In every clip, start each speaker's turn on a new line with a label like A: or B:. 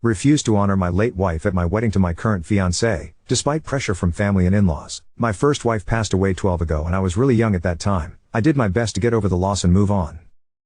A: Refused to honor my late wife at my wedding to my current fiancée, despite pressure from family and in-laws. My first wife passed away 12 ago and I was really young at that time. I did my best to get over the loss and move on.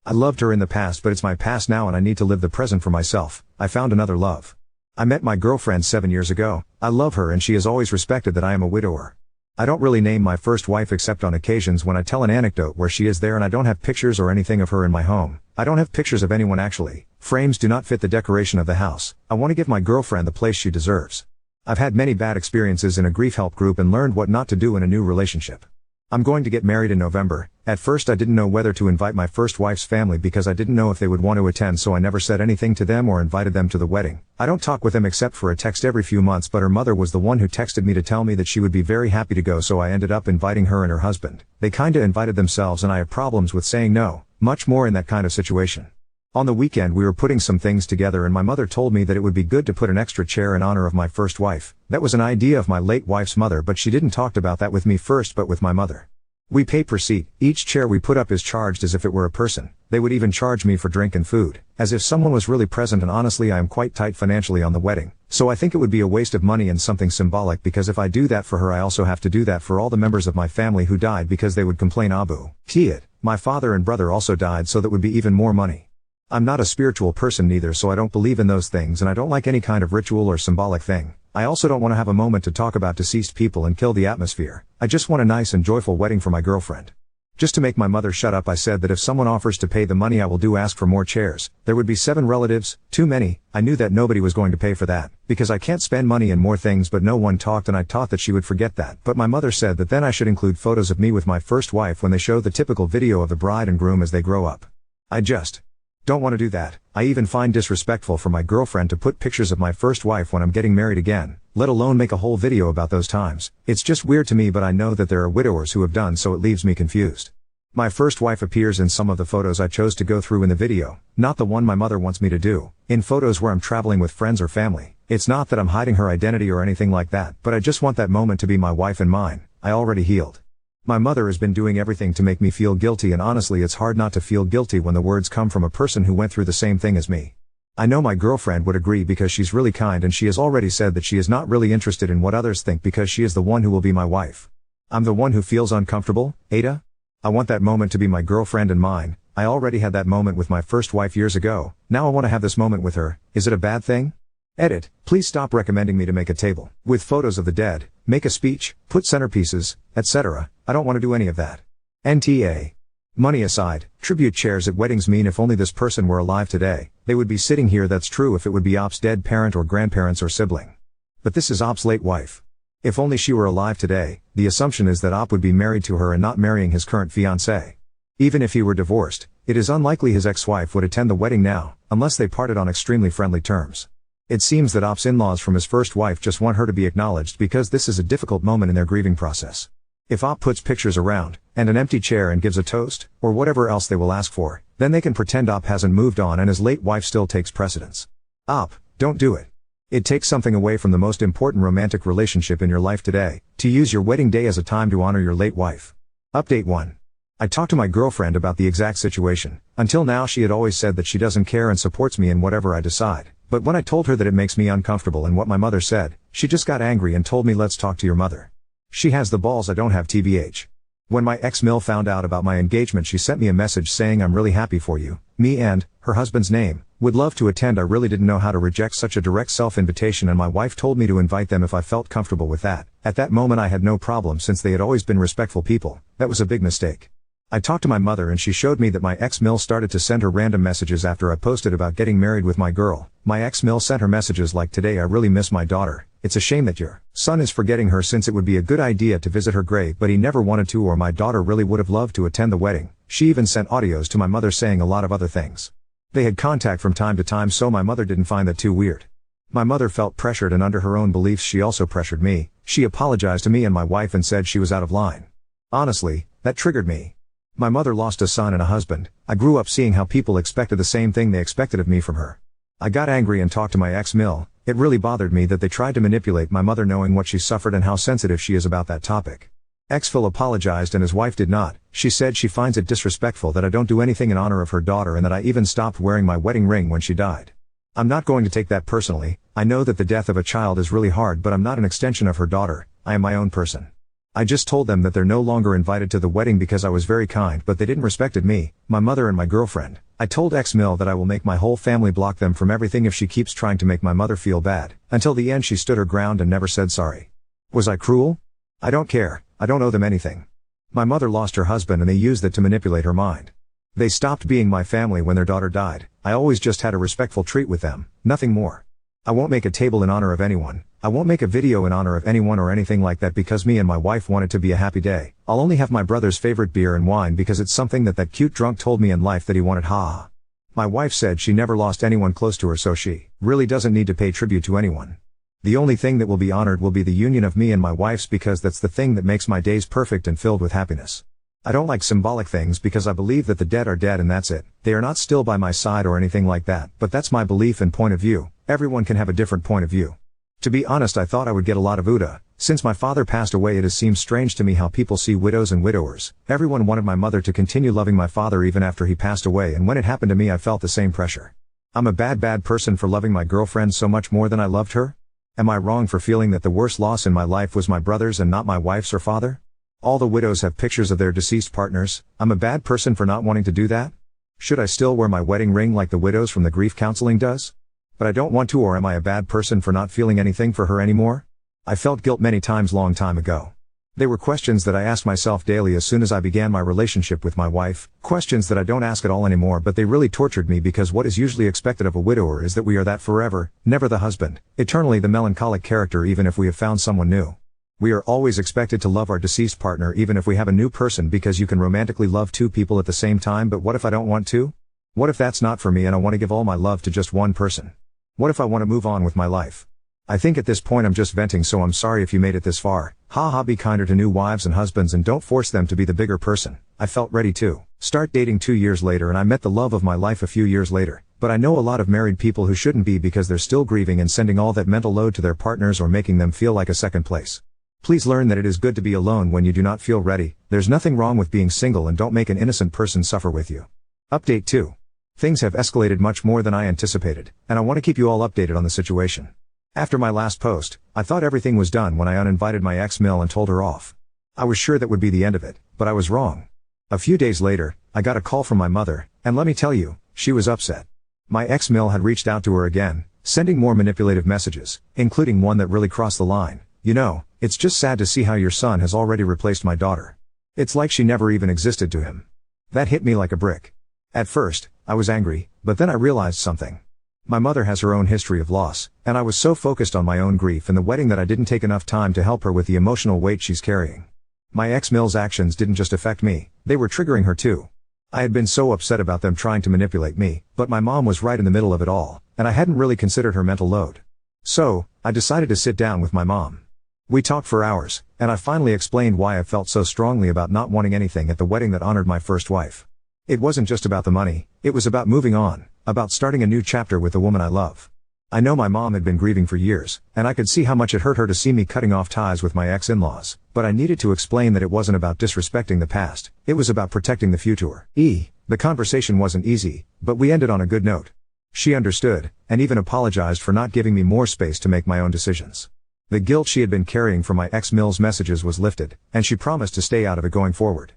A: I loved her in the past, but it's my past now and I need to live the present for myself. I found another love. I met my girlfriend 7 years ago. I love her and she has always respected that I am a widower. I don't really name my first wife except on occasions when I tell an anecdote where she is there, and I don't have pictures or anything of her in my home. I don't have pictures of anyone actually. Frames do not fit the decoration of the house. I want to give my girlfriend the place she deserves. I've had many bad experiences in a grief help group and learned what not to do in a new relationship. I'm going to get married in November. At first I didn't know whether to invite my first wife's family because I didn't know if they would want to attend, so I never said anything to them or invited them to the wedding. I don't talk with them except for a text every few months, but her mother was the one who texted me to tell me that she would be very happy to go, so I ended up inviting her and her husband. They kinda invited themselves and I have problems with saying no, much more in that kind of situation. On the weekend we were putting some things together and my mother told me that it would be good to put an extra chair in honor of my first wife. That was an idea of my late wife's mother, but she didn't talk about that with me first but with my mother. We pay per seat. Each chair we put up is charged as if it were a person. They would even charge me for drink and food, as if someone was really present, and honestly I am quite tight financially on the wedding, so I think it would be a waste of money and something symbolic, because if I do that for her I also have to do that for all the members of my family who died because they would complain. Abu Tiyat, my father and brother also died, so that would be even more money. I'm not a spiritual person neither, so I don't believe in those things and I don't like any kind of ritual or symbolic thing. I also don't want to have a moment to talk about deceased people and kill the atmosphere. I just want a nice and joyful wedding for my girlfriend. Just to make my mother shut up, I said that if someone offers to pay the money I will ask for more chairs. There would be 7 relatives, too many. I knew that nobody was going to pay for that, because I can't spend money in more things, but no one talked and I thought that she would forget that. But my mother said that then I should include photos of me with my first wife when they show the typical video of the bride and groom as they grow up. I just don't want to do that. I even find disrespectful for my girlfriend to put pictures of my first wife when I'm getting married again, let alone make a whole video about those times. It's just weird to me, but I know that there are widowers who have done so. It leaves me confused. My first wife appears in some of the photos I chose to go through in the video, not the one my mother wants me to do. In photos where I'm traveling with friends or family, it's not that I'm hiding her identity or anything like that, but I just want that moment to be my wife and mine. I already healed. My mother has been doing everything to make me feel guilty, and honestly it's hard not to feel guilty when the words come from a person who went through the same thing as me. I know my girlfriend would agree because she's really kind and she has already said that she is not really interested in what others think because she is the one who will be my wife. I'm the one who feels uncomfortable, Ada? I want that moment to be my girlfriend and mine. I already had that moment with my first wife years ago. Now I want to have this moment with her. Is it a bad thing? Edit. Please stop recommending me to make a table with photos of the dead, make a speech, put centerpieces, etc. I don't want to do any of that. NTA. Money aside, tribute chairs at weddings mean if only this person were alive today, they would be sitting here. That's true if it would be Op's dead parent or grandparents or sibling. But this is Op's late wife. If only she were alive today, the assumption is that Op would be married to her and not marrying his current fiancée. Even if he were divorced, it is unlikely his ex-wife would attend the wedding now, unless they parted on extremely friendly terms. It seems that Op's in-laws from his first wife just want her to be acknowledged because this is a difficult moment in their grieving process. If Op puts pictures around, and an empty chair and gives a toast, or whatever else they will ask for, then they can pretend Op hasn't moved on and his late wife still takes precedence. Op, don't do it. It takes something away from the most important romantic relationship in your life today, to use your wedding day as a time to honor your late wife. Update 1. I talked to my girlfriend about the exact situation. Until now she had always said that she doesn't care and supports me in whatever I decide. But when I told her that it makes me uncomfortable and what my mother said, she just got angry and told me, let's talk to your mother. She has the balls, I don't have, tbh. When my ex-Mill found out about my engagement, she sent me a message saying, I'm really happy for you, me and, her husband's name, would love to attend. I really didn't know how to reject such a direct self-invitation, and my wife told me to invite them if I felt comfortable with that. At that moment I had no problem since they had always been respectful people. That was a big mistake. I talked to my mother and she showed me that my ex-Mill started to send her random messages after I posted about getting married with my girl. My ex-Mill sent her messages like, today I really miss my daughter. It's a shame that your son is forgetting her, since it would be a good idea to visit her grave but he never wanted to, or my daughter really would have loved to attend the wedding. She even sent audios to my mother saying a lot of other things. They had contact from time to time, so my mother didn't find that too weird. My mother felt pressured, and under her own beliefs she also pressured me. She apologized to me and my wife and said she was out of line. Honestly, that triggered me. My mother lost a son and a husband. I grew up seeing how people expected the same thing they expected of me from her. I got angry and talked to my ex-Mill. It really bothered me that they tried to manipulate my mother, knowing what she suffered and how sensitive she is about that topic. Ex-Phil apologized and his wife did not. She said she finds it disrespectful that I don't do anything in honor of her daughter and that I even stopped wearing my wedding ring when she died. I'm not going to take that personally. I know that the death of a child is really hard, but I'm not an extension of her daughter. I am my own person. I just told them that they're no longer invited to the wedding because I was very kind, but they didn't respected me, my mother and my girlfriend. I told X-Mill that I will make my whole family block them from everything if she keeps trying to make my mother feel bad. Until the end she stood her ground and never said sorry. Was I cruel? I don't care. I don't owe them anything. My mother lost her husband and they used that to manipulate her mind. They stopped being my family when their daughter died. I always just had a respectful treat with them, nothing more. I won't make a table in honor of anyone. I won't make a video in honor of anyone or anything like that because me and my wife want it to be a happy day. I'll only have my brother's favorite beer and wine because it's something that cute drunk told me in life that he wanted, ha. My wife said she never lost anyone close to her, so she really doesn't need to pay tribute to anyone. The only thing that will be honored will be the union of me and my wife's because that's the thing that makes my days perfect and filled with happiness. I don't like symbolic things because I believe that the dead are dead and that's it. They are not still by my side or anything like that, but that's my belief and point of view. Everyone can have a different point of view. To be honest, I thought I would get a lot of OODA. Since my father passed away, it has seemed strange to me how people see widows and widowers. Everyone wanted my mother to continue loving my father even after he passed away, and when it happened to me I felt the same pressure. I'm a bad person for loving my girlfriend so much more than I loved her? Am I wrong for feeling that the worst loss in my life was my brother's and not my wife's or father? All the widows have pictures of their deceased partners. I'm a bad person for not wanting to do that? Should I still wear my wedding ring like the widows from the grief counseling does? But I don't want to, or am I a bad person for not feeling anything for her anymore? I felt guilt many times long time ago. They were questions that I asked myself daily as soon as I began my relationship with my wife, questions that I don't ask at all anymore, but they really tortured me because what is usually expected of a widower is that we are that forever, never the husband, eternally the melancholic character even if we have found someone new. We are always expected to love our deceased partner even if we have a new person because you can romantically love two people at the same time, but what if I don't want to? What if that's not for me and I want to give all my love to just one person? What if I want to move on with my life? I think at this point I'm just venting, so I'm sorry if you made it this far. Haha, be kinder to new wives and husbands and don't force them to be the bigger person. I felt ready to start dating 2 years later and I met the love of my life a few years later, but I know a lot of married people who shouldn't be because they're still grieving and sending all that mental load to their partners or making them feel like a second place. Please learn that it is good to be alone when you do not feel ready. There's nothing wrong with being single and don't make an innocent person suffer with you. Update 2. Things have escalated much more than I anticipated, and I want to keep you all updated on the situation. After my last post, I thought everything was done when I uninvited my ex-Mill and told her off. I was sure that would be the end of it, but I was wrong. A few days later, I got a call from my mother, and let me tell you, she was upset. My ex-Mill had reached out to her again, sending more manipulative messages, including one that really crossed the line. You know, it's just sad to see how your son has already replaced my daughter. It's like she never even existed to him. That hit me like a brick. At first, I was angry, but then I realized something. My mother has her own history of loss, and I was so focused on my own grief and the wedding that I didn't take enough time to help her with the emotional weight she's carrying. My ex-Mill's actions didn't just affect me, they were triggering her too. I had been so upset about them trying to manipulate me, but my mom was right in the middle of it all, and I hadn't really considered her mental load. So, I decided to sit down with my mom. We talked for hours, and I finally explained why I felt so strongly about not wanting anything at the wedding that honored my first wife. It wasn't just about the money, it was about moving on, about starting a new chapter with the woman I love. I know my mom had been grieving for years, and I could see how much it hurt her to see me cutting off ties with my ex-in-laws, but I needed to explain that it wasn't about disrespecting the past, it was about protecting the future. The conversation wasn't easy, but we ended on a good note. She understood, and even apologized for not giving me more space to make my own decisions. The guilt she had been carrying from my ex-Mill's messages was lifted, and she promised to stay out of it going forward.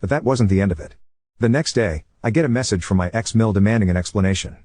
A: But that wasn't the end of it. The next day, I get a message from my ex-Mill demanding an explanation.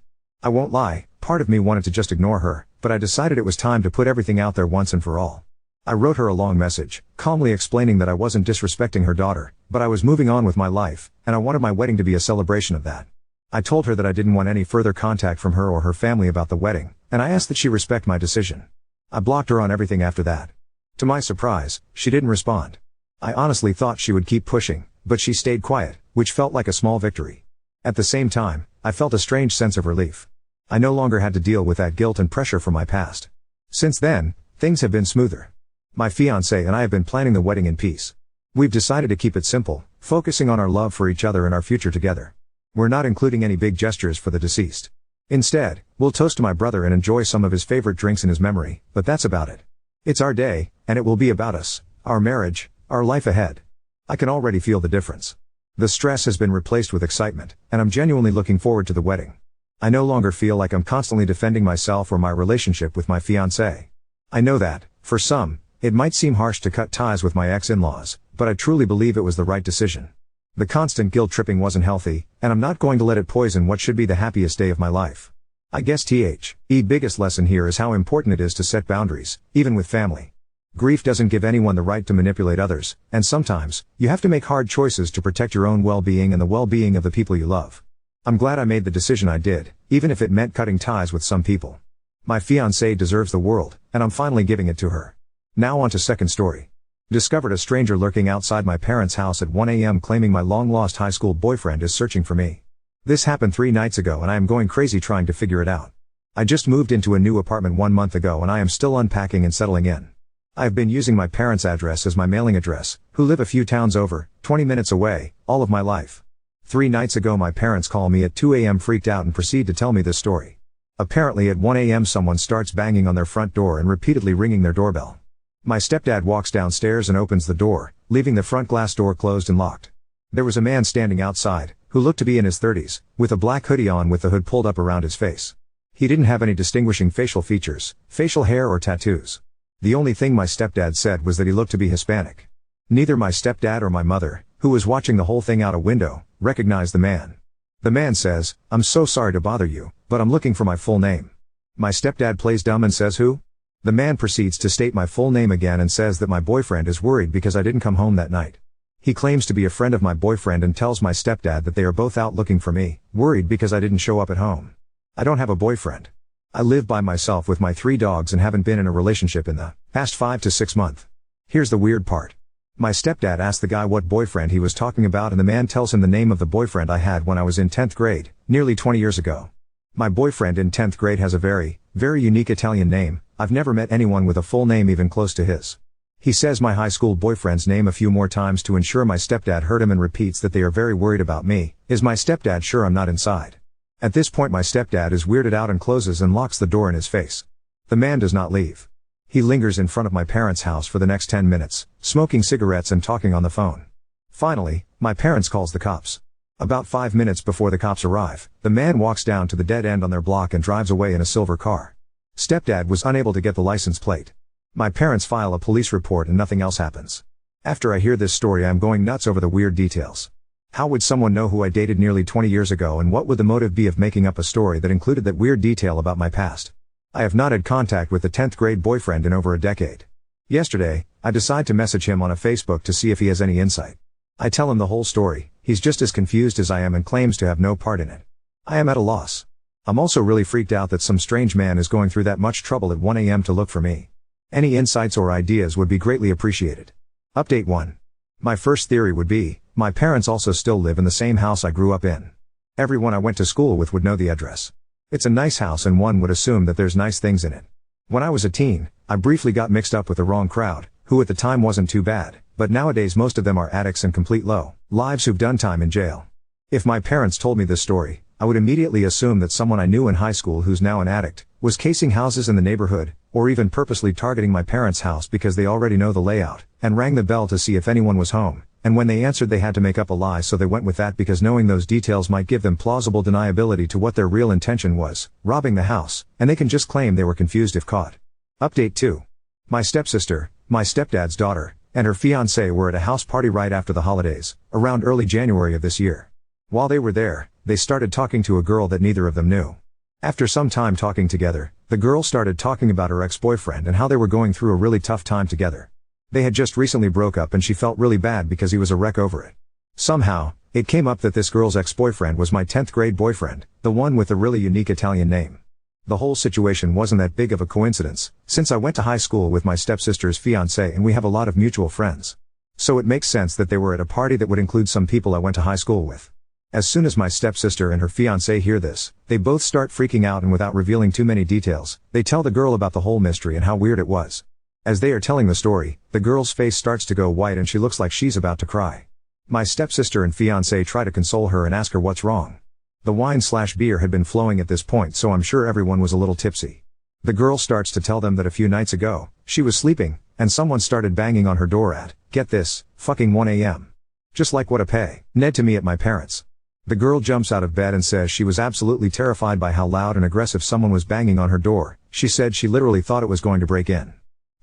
A: I won't lie, part of me wanted to just ignore her, but I decided it was time to put everything out there once and for all. I wrote her a long message, calmly explaining that I wasn't disrespecting her daughter, but I was moving on with my life, and I wanted my wedding to be a celebration of that. I told her that I didn't want any further contact from her or her family about the wedding, and I asked that she respect my decision. I blocked her on everything after that. To my surprise, she didn't respond. I honestly thought she would keep pushing, but she stayed quiet, which felt like a small victory. At the same time, I felt a strange sense of relief. I no longer had to deal with that guilt and pressure from my past. Since then, things have been smoother. My fiancée and I have been planning the wedding in peace. We've decided to keep it simple, focusing on our love for each other and our future together. We're not including any big gestures for the deceased. Instead, we'll toast to my brother and enjoy some of his favorite drinks in his memory, but that's about it. It's our day, and it will be about us, our marriage, our life ahead. I can already feel the difference. The stress has been replaced with excitement, and I'm genuinely looking forward to the wedding. I no longer feel like I'm constantly defending myself or my relationship with my fiancée. I know that, for some, it might seem harsh to cut ties with my ex-in-laws, but I truly believe it was the right decision. The constant guilt tripping wasn't healthy, and I'm not going to let it poison what should be the happiest day of my life. I guess the biggest lesson here is how important it is to set boundaries, even with family. Grief doesn't give anyone the right to manipulate others, and sometimes, you have to make hard choices to protect your own well-being and the well-being of the people you love. I'm glad I made the decision I did, even if it meant cutting ties with some people. My fiancée deserves the world, and I'm finally giving it to her. Now on to second story. Discovered a stranger lurking outside my parents' house at 1 a.m. claiming my long-lost high school boyfriend is searching for me. This happened 3 nights ago and I am going crazy trying to figure it out. I just moved into a new apartment 1 month ago and I am still unpacking and settling in. I have been using my parents' address as my mailing address, who live a few towns over, 20 minutes away, all of my life. 3 nights ago my parents call me at 2 a.m. freaked out and proceed to tell me this story. Apparently at 1 a.m. someone starts banging on their front door and repeatedly ringing their doorbell. My stepdad walks downstairs and opens the door, leaving the front glass door closed and locked. There was a man standing outside, who looked to be in his 30s, with a black hoodie on with the hood pulled up around his face. He didn't have any distinguishing facial features, facial hair or tattoos. The only thing my stepdad said was that he looked to be Hispanic. Neither my stepdad or my mother, who was watching the whole thing out a window, recognized the man. The man says, "I'm so sorry to bother you, but I'm looking for my full name." My stepdad plays dumb and says, "Who?" The man proceeds to state my full name again and says that my boyfriend is worried because I didn't come home that night. He claims to be a friend of my boyfriend and tells my stepdad that they are both out looking for me, worried because I didn't show up at home. I don't have a boyfriend. I live by myself with my 3 dogs and haven't been in a relationship in the past 5 to 6 months. Here's the weird part. My stepdad asked the guy what boyfriend he was talking about and the man tells him the name of the boyfriend I had when I was in 10th grade, nearly 20 years ago. My boyfriend in 10th grade has a very, very unique Italian name. I've never met anyone with a full name even close to his. He says my high school boyfriend's name a few more times to ensure my stepdad heard him and repeats that they are very worried about me. Is my stepdad sure I'm not inside? At this point my stepdad is weirded out and closes and locks the door in his face. The man does not leave. He lingers in front of my parents' house for the next 10 minutes, smoking cigarettes and talking on the phone. Finally, my parents calls the cops. About 5 minutes before the cops arrive, the man walks down to the dead end on their block and drives away in a silver car. Stepdad was unable to get the license plate. My parents file a police report and nothing else happens. After I hear this story I'm going nuts over the weird details. How would someone know who I dated nearly 20 years ago and what would the motive be of making up a story that included that weird detail about my past? I have not had contact with the 10th grade boyfriend in over a decade. Yesterday, I decide to message him on a Facebook to see if he has any insight. I tell him the whole story, he's just as confused as I am and claims to have no part in it. I am at a loss. I'm also really freaked out that some strange man is going through that much trouble at 1 a.m. to look for me. Any insights or ideas would be greatly appreciated. Update 1. My first theory would be, my parents also still live in the same house I grew up in. Everyone I went to school with would know the address. It's a nice house and one would assume that there's nice things in it. When I was a teen, I briefly got mixed up with the wrong crowd, who at the time wasn't too bad, but nowadays most of them are addicts and complete low lives who've done time in jail. If my parents told me this story, I would immediately assume that someone I knew in high school who's now an addict, was casing houses in the neighborhood, or even purposely targeting my parents' house because they already know the layout, and rang the bell to see if anyone was home, and when they answered they had to make up a lie so they went with that because knowing those details might give them plausible deniability to what their real intention was, robbing the house, and they can just claim they were confused if caught. Update 2. My stepsister, my stepdad's daughter, and her fiancé were at a house party right after the holidays, around early January of this year. While they were there, they started talking to a girl that neither of them knew. After some time talking together, the girl started talking about her ex-boyfriend and how they were going through a really tough time together. They had just recently broke up and she felt really bad because he was a wreck over it. Somehow, it came up that this girl's ex-boyfriend was my 10th grade boyfriend, the one with the really unique Italian name. The whole situation wasn't that big of a coincidence, since I went to high school with my stepsister's fiancé and we have a lot of mutual friends. So it makes sense that they were at a party that would include some people I went to high school with. As soon as my stepsister and her fiancé hear this, they both start freaking out and without revealing too many details, they tell the girl about the whole mystery and how weird it was. As they are telling the story, the girl's face starts to go white and she looks like she's about to cry. My stepsister and fiancé try to console her and ask her what's wrong. The wine/beer had been flowing at this point so I'm sure everyone was a little tipsy. The girl starts to tell them that a few nights ago, she was sleeping, and someone started banging on her door at, get this, fucking 1 a.m. Just like what a pay, Ned to me at my parents. The girl jumps out of bed and says she was absolutely terrified by how loud and aggressive someone was banging on her door. She said she literally thought it was going to break in.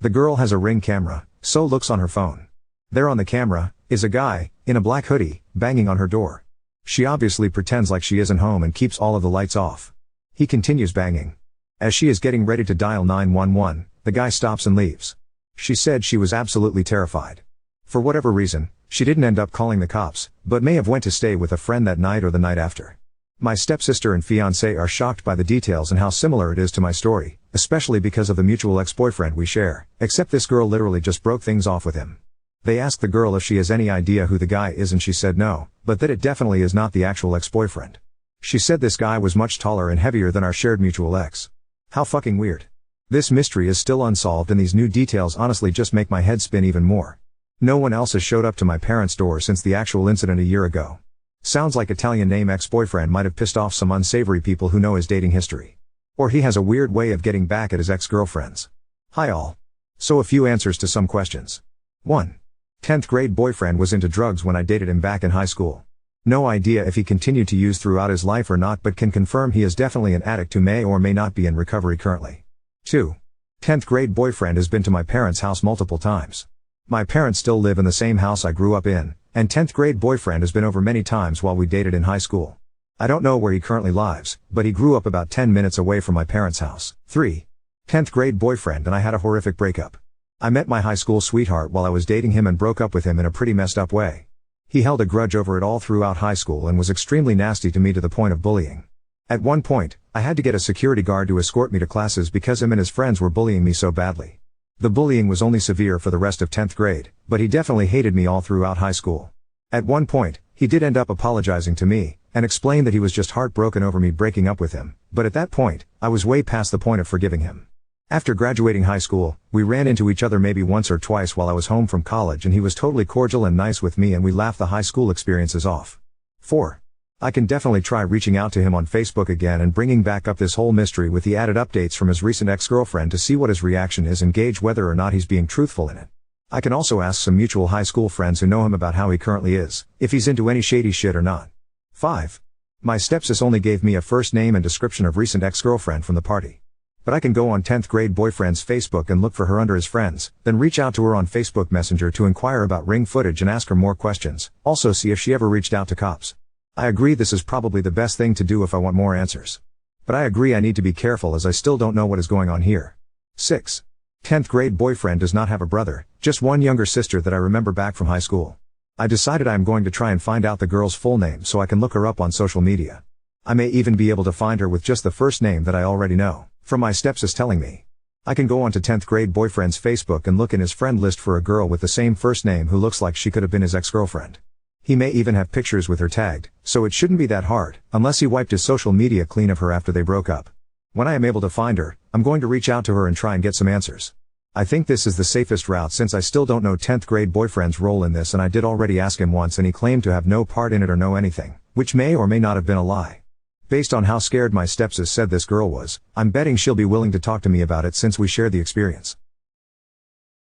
A: The girl has a Ring camera, so looks on her phone. There on the camera is a guy, in a black hoodie, banging on her door. She obviously pretends like she isn't home and keeps all of the lights off. He continues banging. As she is getting ready to dial 911, the guy stops and leaves. She said she was absolutely terrified. For whatever reason, she didn't end up calling the cops, but may have went to stay with a friend that night or the night after. My stepsister and fiancé are shocked by the details and how similar it is to my story, especially because of the mutual ex-boyfriend we share, except this girl literally just broke things off with him. They asked the girl if she has any idea who the guy is and she said no, but that it definitely is not the actual ex-boyfriend. She said this guy was much taller and heavier than our shared mutual ex. How fucking weird. This mystery is still unsolved and these new details honestly just make my head spin even more. No one else has showed up to my parents' door since the actual incident a year ago. Sounds like Italian name ex-boyfriend might have pissed off some unsavory people who know his dating history. Or he has a weird way of getting back at his ex-girlfriends. Hi all. So a few answers to some questions. 1. 10th grade boyfriend was into drugs when I dated him back in high school. No idea if he continued to use throughout his life or not, but can confirm he is definitely an addict who may or may not be in recovery currently. 2. 10th grade boyfriend has been to my parents' house multiple times. My parents still live in the same house I grew up in, and 10th grade boyfriend has been over many times while we dated in high school. I don't know where he currently lives, but he grew up about 10 minutes away from my parents' house. 3. 10th grade boyfriend and I had a horrific breakup. I met my high school sweetheart while I was dating him and broke up with him in a pretty messed up way. He held a grudge over it all throughout high school and was extremely nasty to me to the point of bullying. At one point, I had to get a security guard to escort me to classes because him and his friends were bullying me so badly. The bullying was only severe for the rest of 10th grade, but he definitely hated me all throughout high school. At one point, he did end up apologizing to me, and explained that he was just heartbroken over me breaking up with him, but at that point, I was way past the point of forgiving him. After graduating high school, we ran into each other maybe once or twice while I was home from college and he was totally cordial and nice with me and we laughed the high school experiences off. 4. I can definitely try reaching out to him on Facebook again and bringing back up this whole mystery with the added updates from his recent ex-girlfriend to see what his reaction is and gauge whether or not he's being truthful in it. I can also ask some mutual high school friends who know him about how he currently is, if he's into any shady shit or not. 5. My stepsis only gave me a first name and description of recent ex-girlfriend from the party. But I can go on 10th grade boyfriend's Facebook and look for her under his friends, then reach out to her on Facebook Messenger to inquire about ring footage and ask her more questions, also see if she ever reached out to cops. I agree this is probably the best thing to do if I want more answers. But I agree I need to be careful as I still don't know what is going on here. 6. 10th grade boyfriend does not have a brother, just one younger sister that I remember back from high school. I decided I am going to try and find out the girl's full name so I can look her up on social media. I may even be able to find her with just the first name that I already know, from my stepsis telling me. I can go on to 10th grade boyfriend's Facebook and look in his friend list for a girl with the same first name who looks like she could have been his ex-girlfriend. He may even have pictures with her tagged, so it shouldn't be that hard, unless he wiped his social media clean of her after they broke up. When I am able to find her, I'm going to reach out to her and try and get some answers. I think this is the safest route since I still don't know 10th grade boyfriend's role in this and I did already ask him once and he claimed to have no part in it or know anything, which may or may not have been a lie. Based on how scared my stepsis said this girl was, I'm betting she'll be willing to talk to me about it since we shared the experience.